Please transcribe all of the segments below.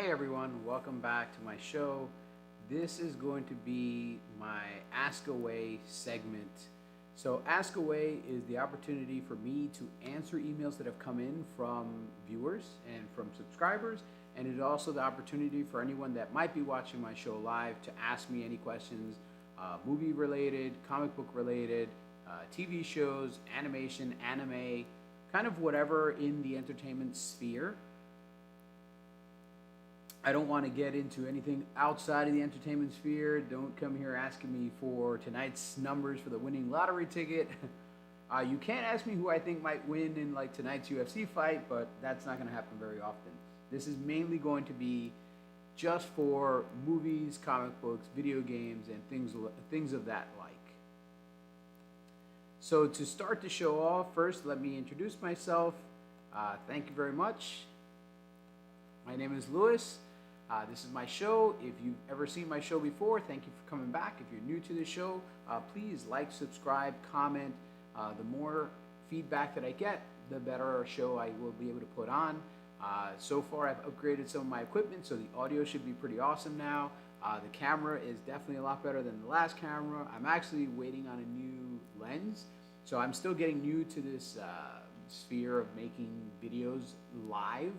Hi everyone, welcome back to my show. This is going to be my Ask Away segment. So, Ask Away is the opportunity for me to answer emails that have come in from viewers and from subscribers, and it is also the opportunity for anyone that might be watching my show live to ask me any questions, movie related, comic book related, TV shows, animation, anime, kind of whatever in the entertainment sphere. I don't want to get into anything outside of the entertainment sphere. Don't come here asking me for tonight's numbers for the winning lottery ticket. You can't ask me who I think might win in like tonight's UFC fight, but that's not going to happen very often. This is mainly going to be just for movies, comic books, video games, and things of that like. So to start the show off, first let me introduce myself. Thank you very much. My name is Lewis. This is my show. If you've ever seen my show before, thank you for coming back. If you're new to the show, please like, subscribe, comment. The more feedback that I get, the better show I will be able to put on. So far, I've upgraded some of my equipment, so the audio should be pretty awesome now. The camera is definitely a lot better than the last camera. I'm actually waiting on a new lens, so I'm still getting new to this sphere of making videos live.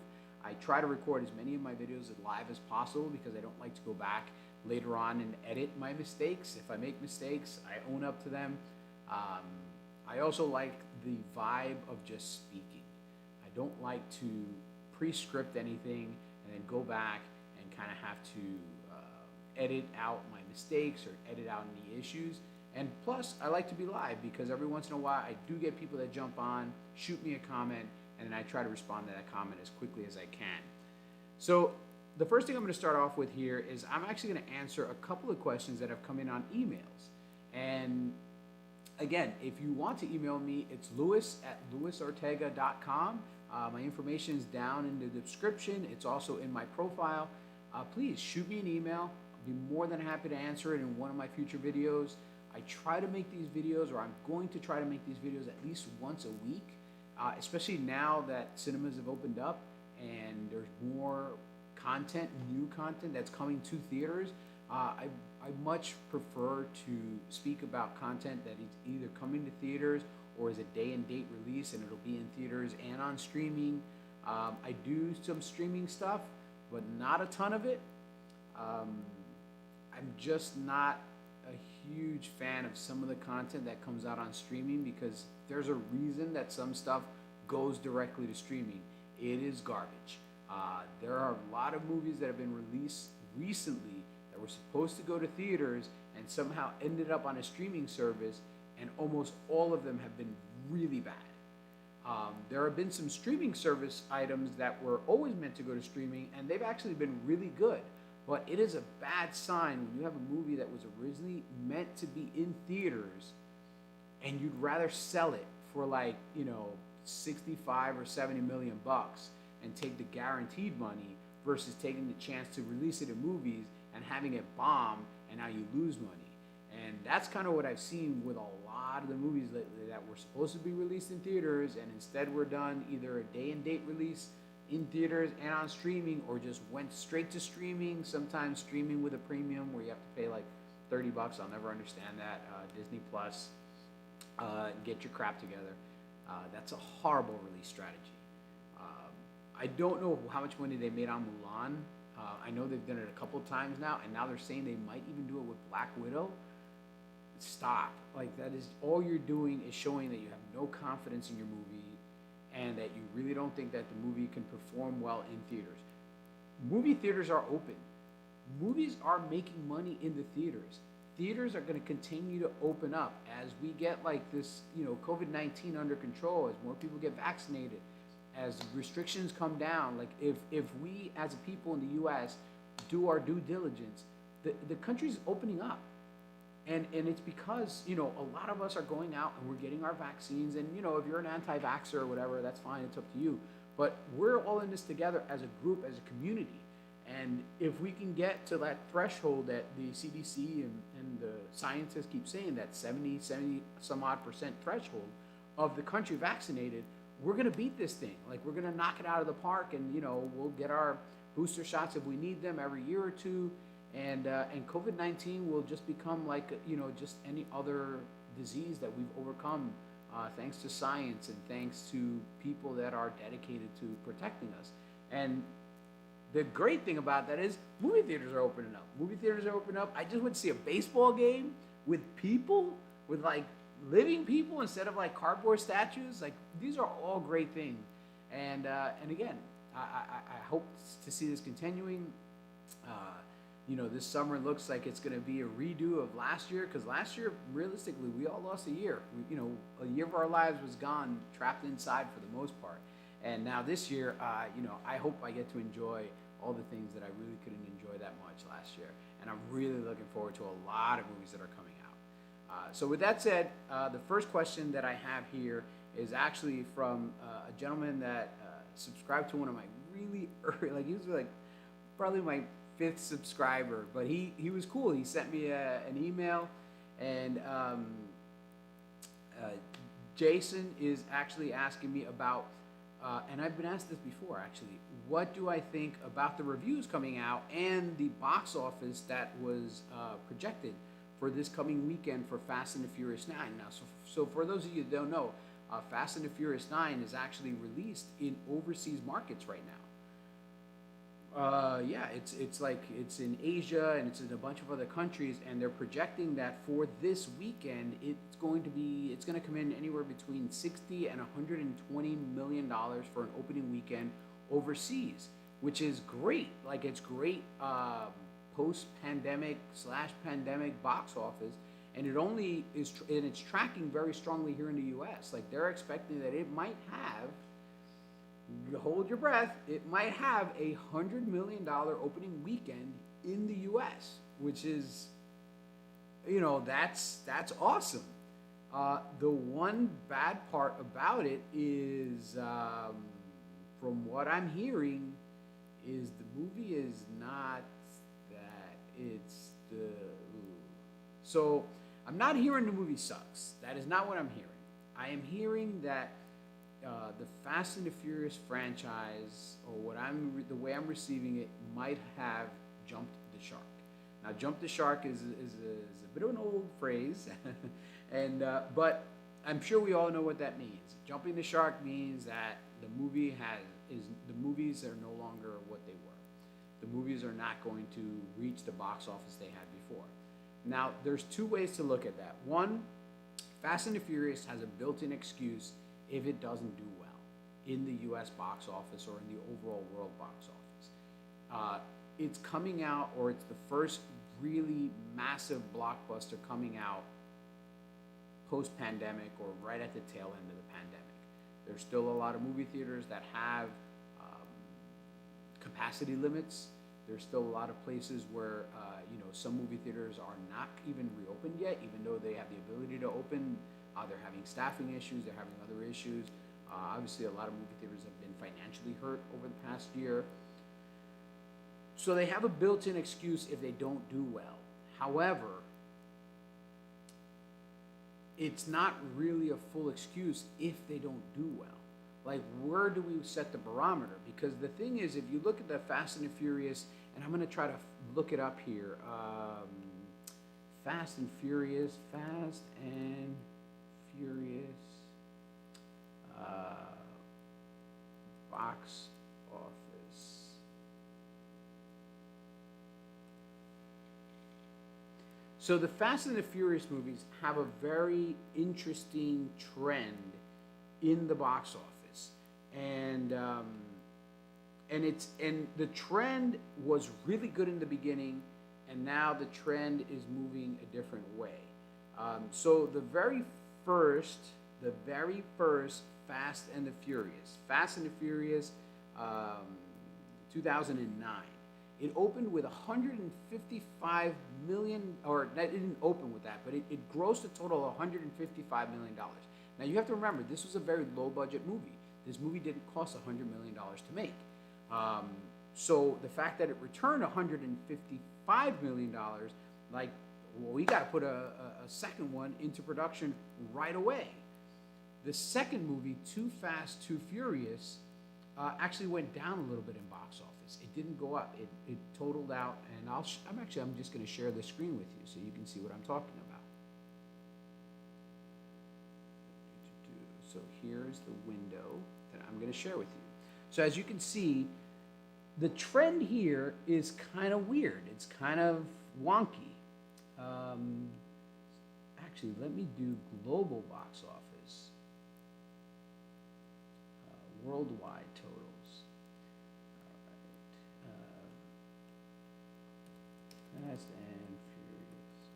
I try to record as many of my videos live as possible because I don't like to go back later on and edit my mistakes. If I make mistakes, I own up to them. I also like the vibe of just speaking. I don't like to pre-script anything and then go back and kind of have to edit out my mistakes or edit out any issues. And plus, I like to be live because every once in a while I do get people that jump on, shoot me a comment, and then I try to respond to that comment as quickly as I can. So the first thing I'm going to start off with here is I'm actually going to answer a couple of questions that have come in on emails. And again, if you want to email me, it's lewis@lewisortega.com. My information is down in the description. It's also in my profile. Please shoot me an email. I'll be more than happy to answer it in one of my future videos. I try to make these videos, or I'm going to try to make these videos at least once a week. Especially now that cinemas have opened up and there's more content, new content that's coming to theaters. I much prefer to speak about content that is either coming to theaters or is a day and date release, and it'll be in theaters and on streaming. I do some streaming stuff, but not a ton of it. I'm just not a huge fan of some of the content that comes out on streaming because there's a reason that some stuff goes directly to streaming. It is garbage. There are a lot of movies that have been released recently that were supposed to go to theaters and somehow ended up on a streaming service, and almost all of them have been really bad. There have been some streaming service items that were always meant to go to streaming, and they've actually been really good. But it is a bad sign when you have a movie that was originally meant to be in theaters and you'd rather sell it for 65 or 70 million bucks and take the guaranteed money versus taking the chance to release it in movies and having it bomb and now you lose money. And that's kind of what I've seen with a lot of the movies lately that were supposed to be released in theaters and instead were done either a day and date release in theaters and on streaming, or just went straight to streaming, sometimes streaming with a premium where you have to pay like 30 bucks. I'll never understand that. Disney Plus, get your crap together. That's a horrible release strategy. I don't know how much money they made on Mulan. I know they've done it a couple times now, and now they're saying they might even do it with Black Widow. Stop. Like, that is all you're doing is showing that you have no confidence in your movie and that you really don't think that the movie can perform well in theaters. Movie theaters are open. Movies are making money in the theaters. Theaters are going to continue to open up as we get like this, COVID-19 under control, as more people get vaccinated, as restrictions come down. Like if we as a people in the US do our due diligence, the country's opening up. And it's because, a lot of us are going out and we're getting our vaccines. And, if you're an anti-vaxxer or whatever, that's fine. It's up to you. But we're all in this together as a group, as a community. And if we can get to that threshold that the CDC and the scientists keep saying, that 70 some odd % threshold of the country vaccinated, we're going to beat this thing. Like, we're going to knock it out of the park and, we'll get our booster shots if we need them every year or two, and COVID-19 will just become like just any other disease that we've overcome thanks to science and thanks to people that are dedicated to protecting us. And the great thing about that is movie theaters are opening up. Movie theaters are opening up. I just went to see a baseball game with people, with like living people instead of like cardboard statues. Like these are all great things. And again, I hope to see this continuing. This summer looks like it's going to be a redo of last year, because last year, realistically, we all lost a year. A year of our lives was gone, trapped inside for the most part. And now this year, I hope I get to enjoy all the things that I really couldn't enjoy that much last year. And I'm really looking forward to a lot of movies that are coming out. So with that said, the first question that I have here is actually from a gentleman that subscribed to one of my really early, like he was like probably my 5th subscriber, but he was cool. He sent me an email, and Jason is actually asking me about, and I've been asked this before actually, what do I think about the reviews coming out and the box office that was projected for this coming weekend for Fast and the Furious 9. Now, so for those of you that don't know, Fast and the Furious 9 is actually released in overseas markets right now. It's in Asia and it's in a bunch of other countries, and they're projecting that for this weekend it's going to come in anywhere between $60 and $120 million for an opening weekend overseas, which is great. Like it's great post-pandemic / pandemic box office, and it's tracking very strongly here in the U.S. Like they're expecting that it might have. Hold your breath. It might have a $100 million opening weekend in the U.S., which is, that's awesome. The one bad part about it is, from what I'm hearing, is the movie is not that it's the. So I'm not hearing the movie sucks. That is not what I'm hearing. I am hearing that. The Fast and the Furious franchise, or the way I'm receiving it, might have jumped the shark. Now, jump the shark is a bit of an old phrase, but I'm sure we all know what that means. Jumping the shark means that the movies are no longer what they were. The movies are not going to reach the box office they had before. Now, there's 2 ways to look at that. One, Fast and the Furious has a built-in excuse if it doesn't do well in the U.S. box office or in the overall world box office. It's coming out, or it's the first really massive blockbuster coming out post-pandemic or right at the tail end of the pandemic. There's still a lot of movie theaters that have capacity limits. There's still a lot of places where some movie theaters are not even reopened yet, even though they have the ability to open. They're having staffing issues, they're having other issues. Obviously, a lot of movie theaters have been financially hurt over the past year. So they have a built-in excuse if they don't do well. However, it's not really a full excuse if they don't do well. Like, where do we set the barometer? Because the thing is, if you look at the Fast and the Furious, and I'm going to try to look it up here. Fast and Furious box office. So the Fast and the Furious movies have a very interesting trend in the box office, and the trend was really good in the beginning, and now the trend is moving a different way. So the very first Fast and the Furious, 2009. It opened with 155 million, or it didn't open with that, but it grossed a total of $155 million. Now you have to remember, this was a very low budget movie. This movie didn't cost $100 million to make. So the fact that it returned $155 million, like, well, we got to put a second one into production right away. The second movie, Too Fast, Too Furious, actually went down a little bit in box office. office. It didn't go up. It totaled out, and I'm just going to share the screen with you so you can see what I'm talking about. So here's the window that I'm going to share with you. So as you can see, the trend here is kind of weird. It's kind of wonky. Actually, let me do global box office, worldwide totals. All right, Fast and Furious.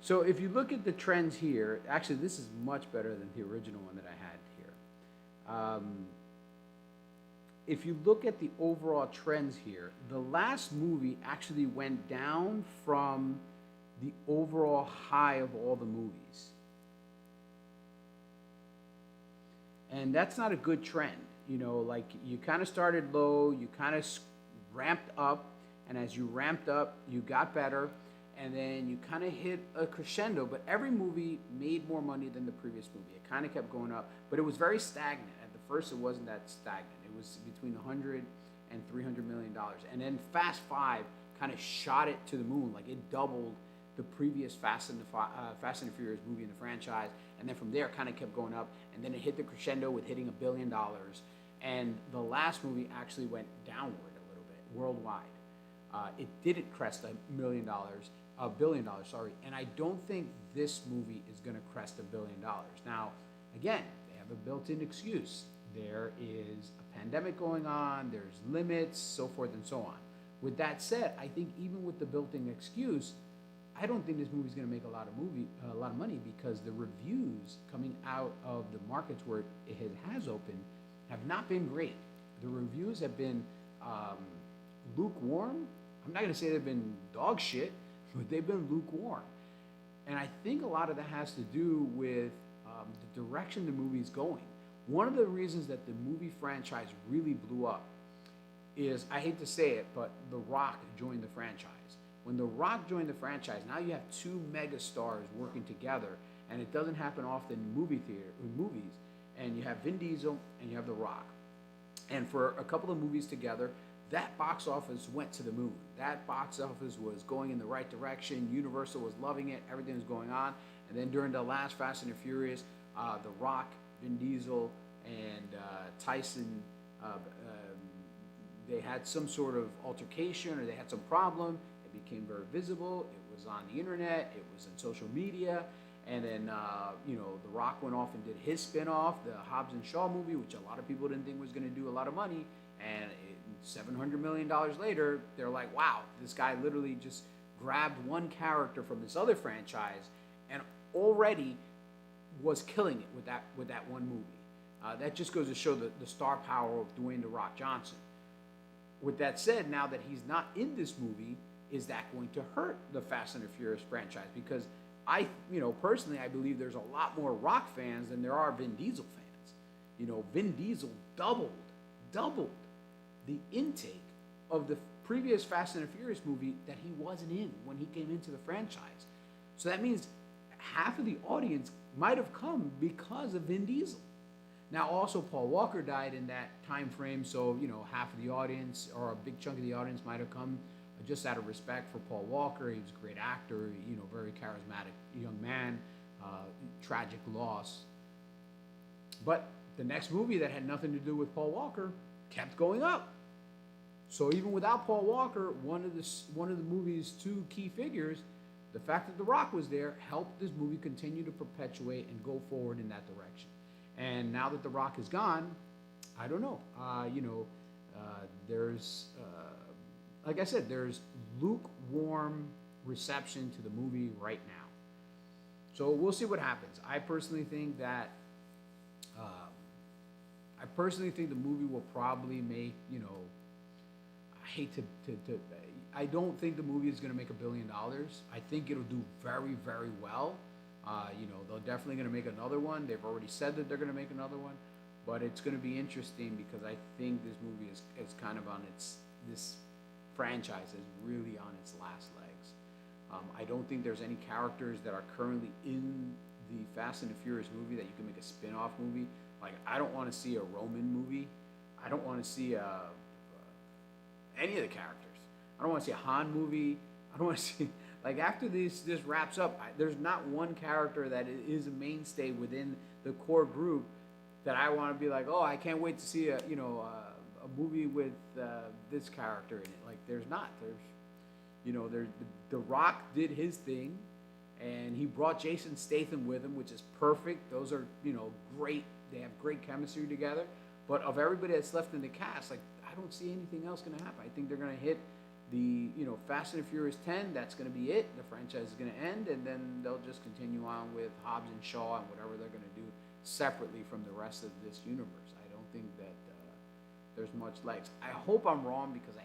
So if you look at the trends here, actually this is much better than the original one that I had here. If you look at the overall trends here, the last movie actually went down from the overall high of all the movies. And that's not a good trend. You know, like you kind of started low, you kind of ramped up, and as you ramped up, you got better, and then you kind of hit a crescendo, but every movie made more money than the previous movie. It kind of kept going up, but it was very stagnant. At the first, it wasn't that stagnant. It was between 100 and $300 million. And then Fast Five kind of shot it to the moon. Like it doubled the previous Fast and the Furious movie in the franchise. And then from there, it kind of kept going up. And then it hit the crescendo with hitting $1 billion. And the last movie actually went downward a little bit worldwide. It didn't crest $1 billion, sorry. And I don't think this movie is going to crest $1 billion. Now, again, they have a built-in excuse. There is a pandemic going on, there's limits, so forth and so on. With that said, I think even with the built-in excuse, I don't think this movie is going to make a lot of money because the reviews coming out of the markets where it has opened have not been great. The reviews have been lukewarm. I'm not going to say they've been dog shit, but they've been lukewarm. And I think a lot of that has to do with the direction the movie's going. One of the reasons that the movie franchise really blew up is, I hate to say it, but The Rock joined the franchise. When The Rock joined the franchise, now you have two mega stars working together, and it doesn't happen often in movies. And you have Vin Diesel and you have The Rock. And for a couple of movies together, that box office went to the moon. That box office was going in the right direction. Universal was loving it. Everything was going on. And then during the last Fast and the Furious, The Rock, Vin Diesel, and Tyson, they had some sort of altercation or they had some problem. It became very visible. It was on the internet. It was in social media. And then, The Rock went off and did his spin-off, the Hobbs and Shaw movie, which a lot of people didn't think was going to do a lot of money. And $700 million later, they're like, wow, this guy literally just grabbed one character from this other franchise and already was killing it with that one movie. That just goes to show the star power of Dwayne "The Rock" Johnson. With that said, now that he's not in this movie, is that going to hurt the Fast and the Furious franchise? Because personally, I believe there's a lot more Rock fans than there are Vin Diesel fans. Vin Diesel doubled the intake of the previous Fast and the Furious movie that he wasn't in when he came into the franchise. So that means half of the audience might have come because of Vin Diesel. Now, also, Paul Walker died in that time frame, so, half of the audience or a big chunk of the audience might have come just out of respect for Paul Walker. He was a great actor, very charismatic young man, tragic loss. But the next movie that had nothing to do with Paul Walker kept going up. So even without Paul Walker, one of the movie's two key figures, the fact that The Rock was there, helped this movie continue to perpetuate and go forward in that direction. And now that The Rock is gone, I don't know. There's, like I said, there's lukewarm reception to the movie right now. So we'll see what happens. I personally think that the movie will probably make, I don't think the movie is going to make $1 billion. I think it'll do very, very well. They're definitely going to make another one. They've already said that they're going to make another one. But it's going to be interesting because I think this movie is kind of on this franchise is really on its last legs. I don't think there's any characters that are currently in the Fast and the Furious movie that you can make a spin-off movie. Like, I don't want to see a Roman movie. I don't want to see any of the characters. I don't want to see a Han movie. I don't want to see, like, after this wraps up, there's not one character that is a mainstay within the core group that I want to be like, oh, I can't wait to see a movie with this character in it. Like, there's not. There's the Rock did his thing, and he brought Jason Statham with him, which is perfect. Those are great. They have great chemistry together. But of everybody that's left in the cast, like, I don't see anything else going to happen. I think they're going to hit the Fast and Furious 10. That's going to be it. The franchise is going to end, and then they'll just continue on with Hobbs and Shaw and whatever they're going to do separately from the rest of this universe. I don't think that there's much legs. I hope I'm wrong because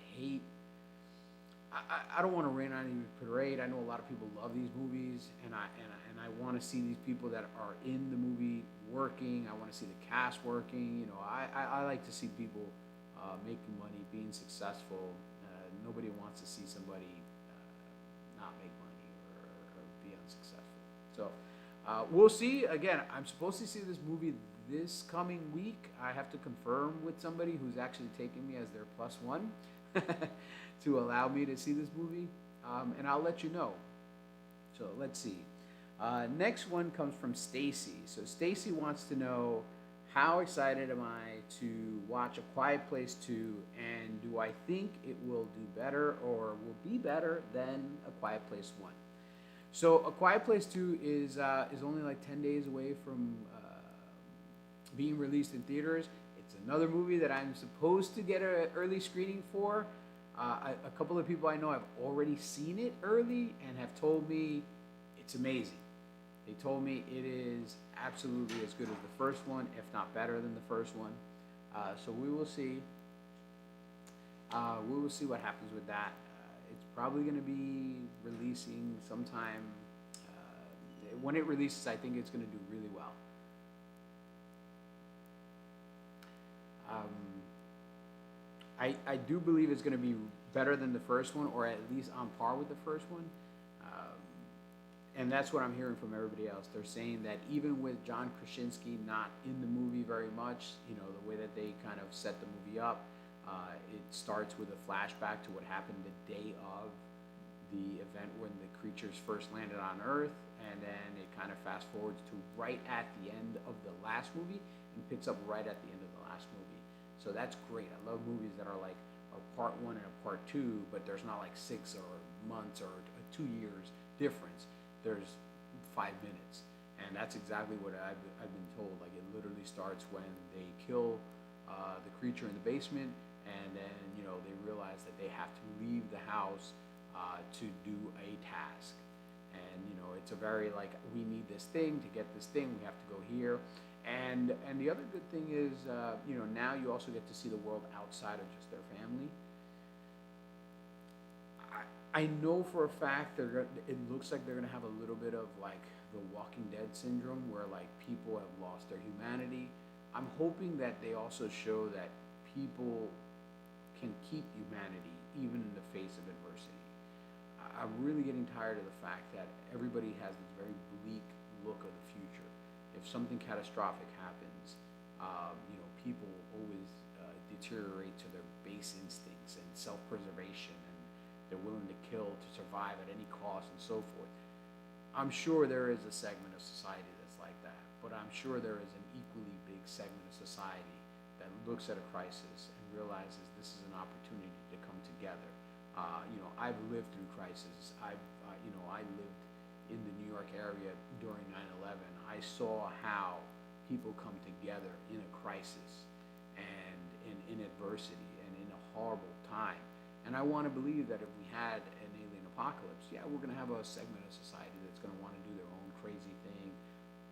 I don't want to rain on any parade. I know a lot of people love these movies, and I want to see these people that are in the movie working. I want to see the cast working. I like to see people making money, being successful. Nobody wants to see somebody not make money or be unsuccessful. So we'll see. Again, I'm supposed to see this movie this coming week. I have to confirm with somebody who's actually taking me as their plus one to allow me to see this movie, and I'll let you know. So let's see. Next one comes from Stacy. So Stacy wants to know, how excited am I to watch A Quiet Place 2, and do I think it will do better or will be better than A Quiet Place 1? So A Quiet Place 2 is only like 10 days away from being released in theaters. It's another movie that I'm supposed to get an early screening for. A couple of people I know have already seen it early and have told me it's amazing. They told me it is absolutely as good as the first one, if not better than the first one. So we will see. We will see what happens with that. It's probably going to be releasing sometime. When it releases, I think it's going to do really well. I do believe it's going to be better than the first one, or at least on par with the first one. And that's what I'm hearing from everybody else. They're saying that even with John Krasinski not in the movie very much, the way that they kind of set the movie up, it starts with a flashback to what happened the day of the event when the creatures first landed on Earth, and then it kind of fast forwards to right at the end of the last movie and picks up right at the end of the last movie. So that's great. I love movies that are like a part one and a part two, but there's not like 6 or months or 2 years difference. There's 5 minutes, and that's exactly what I've been told. Like, it literally starts when they kill the creature in the basement, and then they realize that they have to leave the house to do a task, and it's a very like, we need this thing to get this thing. We have to go here, and the other good thing is now you also get to see the world outside of just their family. I know for a fact it looks like they're going to have a little bit of like the Walking Dead syndrome, where like people have lost their humanity. I'm hoping that they also show that people can keep humanity even in the face of adversity. I'm really getting tired of the fact that everybody has this very bleak look of the future. If something catastrophic happens, people always deteriorate to their base instincts and self-preservation. They're willing to kill to survive at any cost and so forth. I'm sure there is a segment of society that's like that, but I'm sure there is an equally big segment of society that looks at a crisis and realizes this is an opportunity to come together. I've lived through crises. I lived in the New York area during 9/11. I saw how people come together in a crisis and in adversity and in a horrible time. And I want to believe that if we had an alien apocalypse, we're going to have a segment of society that's going to want to do their own crazy thing.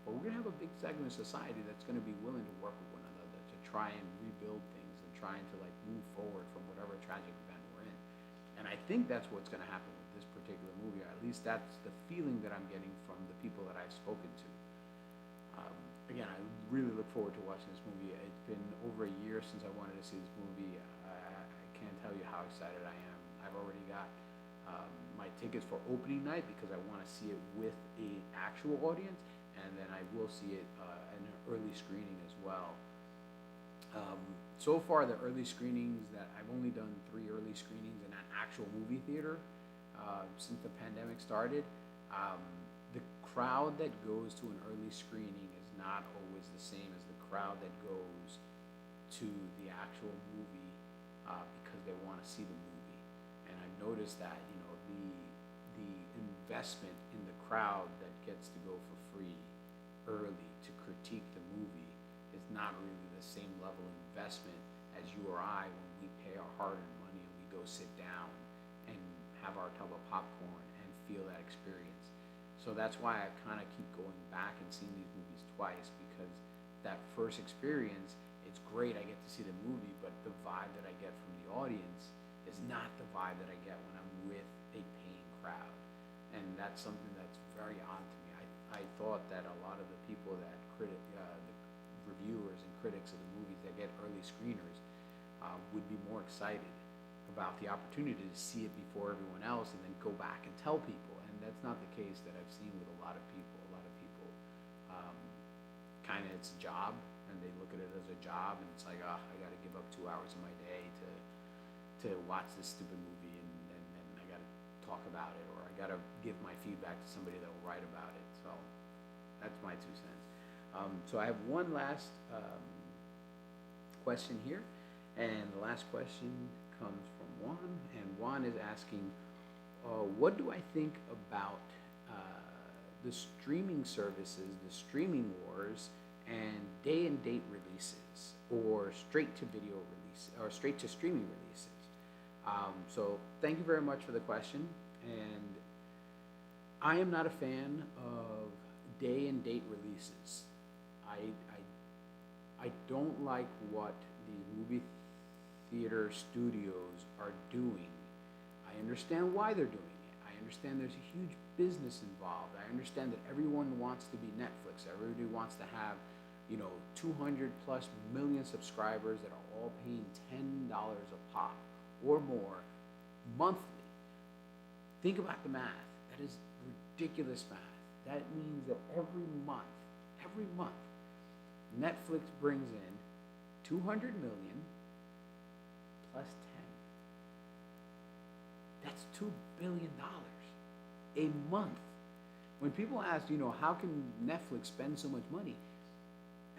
But we're going to have a big segment of society that's going to be willing to work with one another to try and rebuild things and trying to like move forward from whatever tragic event we're in. And I think that's what's going to happen with this particular movie. Or at least that's the feeling that I'm getting from the people that I've spoken to. Again, I really look forward to watching this movie. It's been over a year since I wanted to see this movie. I can't tell you how excited I am. I've already got my tickets for opening night because I want to see it with a actual audience, and then I will see it in an early screening as well. So far, the early screenings that I've only done 3 early screenings in an actual movie theater since the pandemic started. The crowd that goes to an early screening is not always the same as the crowd that goes to the actual movie because they want to see the movie. And I've noticed that the investment in the crowd that gets to go for free early to critique the movie is not really the same level of investment as you or I when we pay our hard-earned money and we go sit down and have our tub of popcorn and feel that experience. So that's why I kind of keep going back and seeing these movies twice, because that first experience, it's great, I get to see the movie, but the vibe that I get from the audience is not the vibe that I get when I'm with a paying crowd. And that's something that's very odd to me. I thought that a lot of the people that the reviewers and critics of the movies that get early screeners would be more excited about the opportunity to see it before everyone else and then go back and tell people. And that's not the case that I've seen with a lot of people. A lot of people kind of, it's a job, and they look at it as a job, and it's like, oh, I got to give up 2 hours of my day to watch this stupid movie, and I got to talk about it, or I got to give my feedback to somebody that will write about it. So that's my 2 cents. So I have one last question here, and the last question comes from Juan, and Juan is asking, what do I think about the streaming services, the streaming wars, and day and date releases, or straight to video release, or straight to streaming releases? So thank you very much for the question, and I am not a fan of day and date releases. I don't like what these movie theater studios are doing. I understand why they're doing it. I understand there's a huge business involved. I understand that everyone wants to be Netflix. Everybody wants to have, 200 plus million subscribers that are all paying $10 a pop or more monthly. Think about the math. That is ridiculous math. That means that every month, Netflix brings in 200 million plus 10. That's $2 billion a month. When people ask, how can Netflix spend so much money?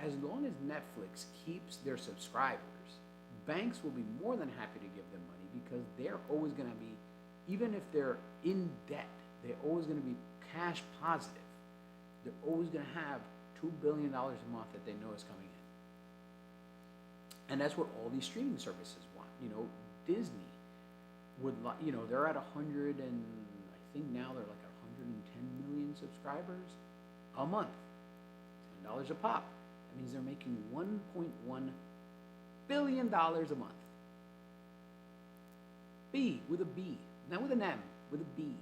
As long as Netflix keeps their subscribers, banks will be more than happy to give them money, because they're always going to be, even if they're in debt, they're always going to be cash positive. They're always going to have $2 billion a month that they know is coming in. And that's what all these streaming services want. Disney would, they're at 100, and I think now they're like 110 million subscribers a month, $10 a pop. That means they're making $1.1 billion a month. B, with a B, not with an M, with a B.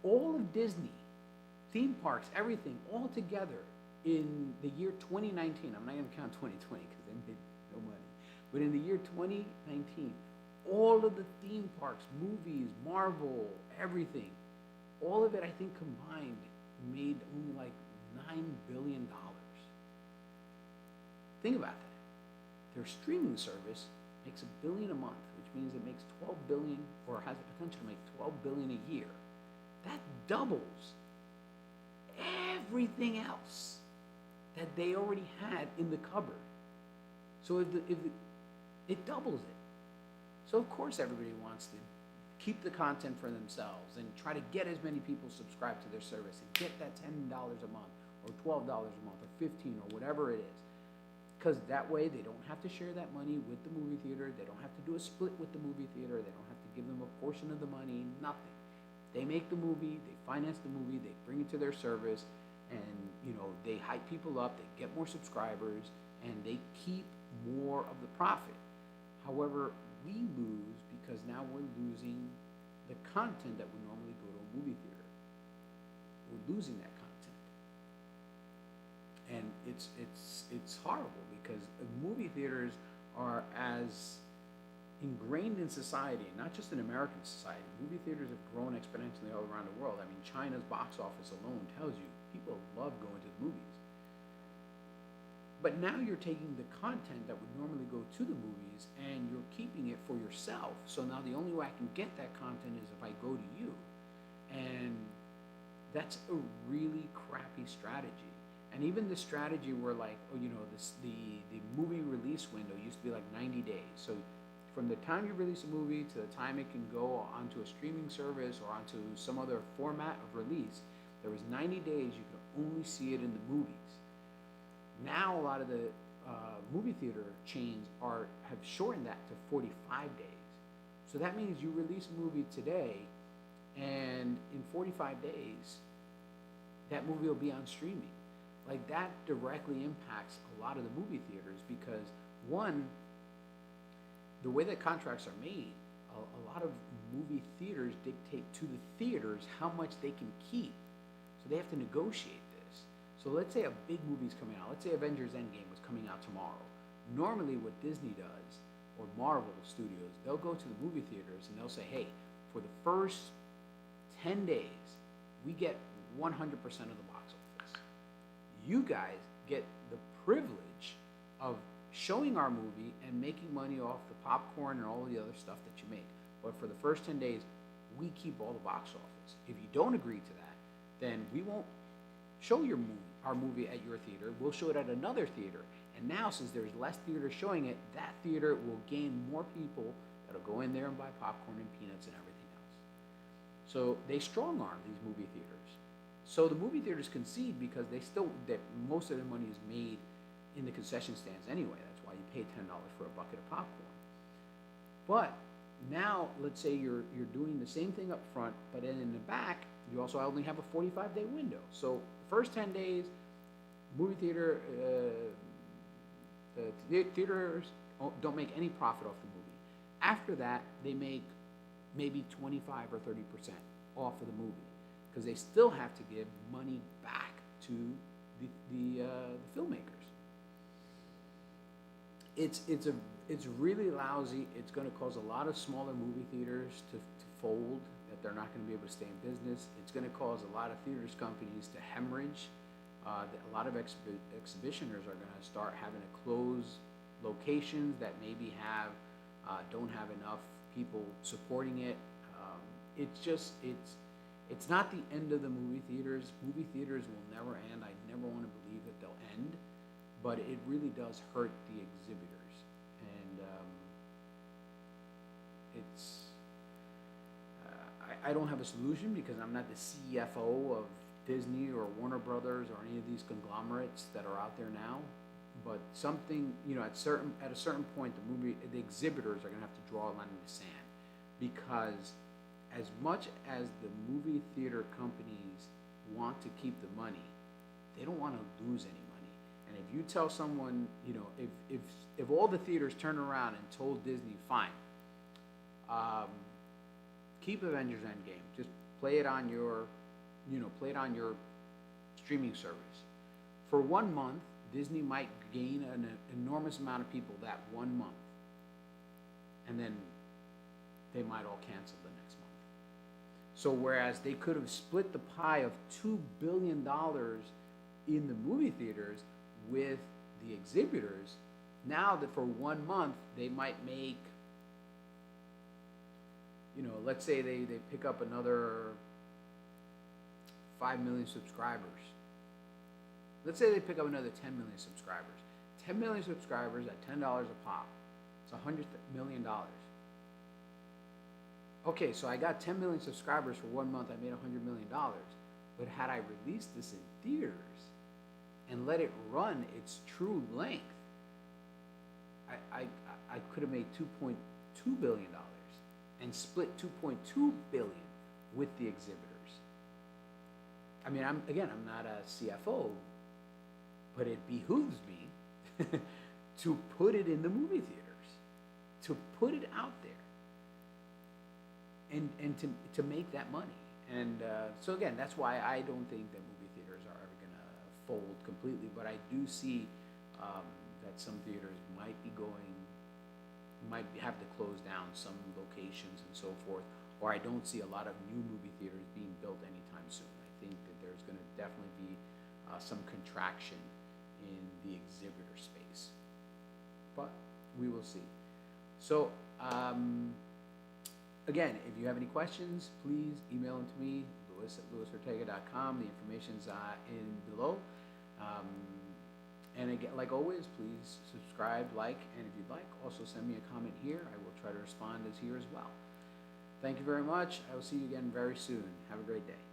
All of Disney, theme parks, everything, all together in the year 2019, I'm not going to count 2020 because they made no money, but in the year 2019, all of the theme parks, movies, Marvel, everything, all of it, I think, combined made only like $9 billion. Think about that. Their streaming service makes $1 billion a month, which means it makes 12 billion, or has the potential to make 12 billion a year. That doubles everything else that they already had in the cupboard. So it doubles it. So of course everybody wants to keep the content for themselves and try to get as many people subscribed to their service and get that $10 a month or $12 a month or $15 or whatever it is. Because that way they don't have to share that money with the movie theater. They don't have to do a split with the movie theater. They don't have to give them a portion of the money, nothing. They make the movie, they finance the movie, they bring it to their service, and they hype people up, they get more subscribers, and they keep more of the profit. However, we lose because now we're losing the content that would normally go to a movie theater. We're losing that content. And it's horrible because movie theaters are as ingrained in society, not just in American society. Movie theaters have grown exponentially all around the world. I mean, China's box office alone tells you people love going to the movies. But now you're taking the content that would normally go to the movies and you're keeping it for yourself. So now the only way I can get that content is if I go to you. And that's a really crappy strategy. And even the strategy where like, oh, you know, the movie release window used to be like 90 days. So from the time you release a movie to the time it can go onto a streaming service or onto some other format of release, there was 90 days you could only see it in the movies. Now a lot of the movie theater chains have shortened that to 45 days. So that means you release a movie today, and in 45 days, that movie will be on streaming. Like that directly impacts a lot of the movie theaters because one, the way that contracts are made, a lot of movie theaters dictate to the theaters how much they can keep. So they have to negotiate this. So let's say a big movie's coming out. Let's say Avengers Endgame was coming out tomorrow. Normally what Disney does, or Marvel Studios, they'll go to the movie theaters and they'll say, hey, for the first 10 days, we get 100% of the box office. You guys get the privilege of showing our movie and making money off the popcorn and all the other stuff that you make. But for the first 10 days, we keep all the box office. If you don't agree to that, then we won't show our movie at your theater. We'll show it at another theater. And now, since there's less theaters showing it, that theater will gain more people that'll go in there and buy popcorn and peanuts and everything else. So they strong arm these movie theaters. So the movie theaters concede because that most of their money is made in the concession stands anyway. That's why you pay $10 for a bucket of popcorn. But now, let's say you're doing the same thing up front, but then in the back, you also only have a 45-day window. So the first 10 days, movie theater, the theaters don't make any profit off the movie. After that, they make maybe 25 or 30% off of the movie because they still have to give money back to the filmmakers. It's really lousy. It's going to cause a lot of smaller movie theaters to fold, that they're not going to be able to stay in business. It's going to cause a lot of theaters companies to hemorrhage. A lot of exhibitioners are going to start having to close locations that maybe don't have enough people supporting it. It's not the end of the movie theaters. Movie theaters will never end. I never want to believe that they'll end, but it really does hurt the exhibitors. And I don't have a solution because I'm not the CFO of Disney or Warner Brothers or any of these conglomerates that are out there now. But something, at a certain point, the exhibitors are going to have to draw a line in the sand, because as much as the movie theater companies want to keep the money, they don't want to lose any money. And if you tell someone, if all the theaters turned around and told Disney, fine, keep Avengers Endgame, just play it on your streaming service. For 1 month, Disney might gain an enormous amount of people that 1 month, and then they might all cancel the next month. So whereas they could have split the pie of $2 billion in the movie theaters with the exhibitors, now that for 1 month they might make, let's say they pick up another 5 million subscribers. Let's say they pick up another 10 million subscribers. 10 million subscribers at $10 a pop. It's $100 million. Okay, so I got 10 million subscribers for 1 month. I made $100 million. But had I released this in theaters and let it run its true length, I could have made $2.2 billion and split $2.2 billion with the exhibitors. I mean, I'm not a CFO, but it behooves me to put it in the movie theaters, to put it out there, and to make that money. And so again, that's why I don't think that movie theaters are ever going to fold completely, but I do see that some theaters might have to close down some locations and so forth, or I don't see a lot of new movie theaters being built anytime soon. I think that there's going to definitely be some contraction in the exhibitor space, but we will see. So, again, if you have any questions, please email them to me, Luis@luisortega.com. The information's in below. And again, like always, please subscribe, like, and if you'd like, also send me a comment here. I will try to respond as here as well. Thank you very much. I will see you again very soon. Have a great day.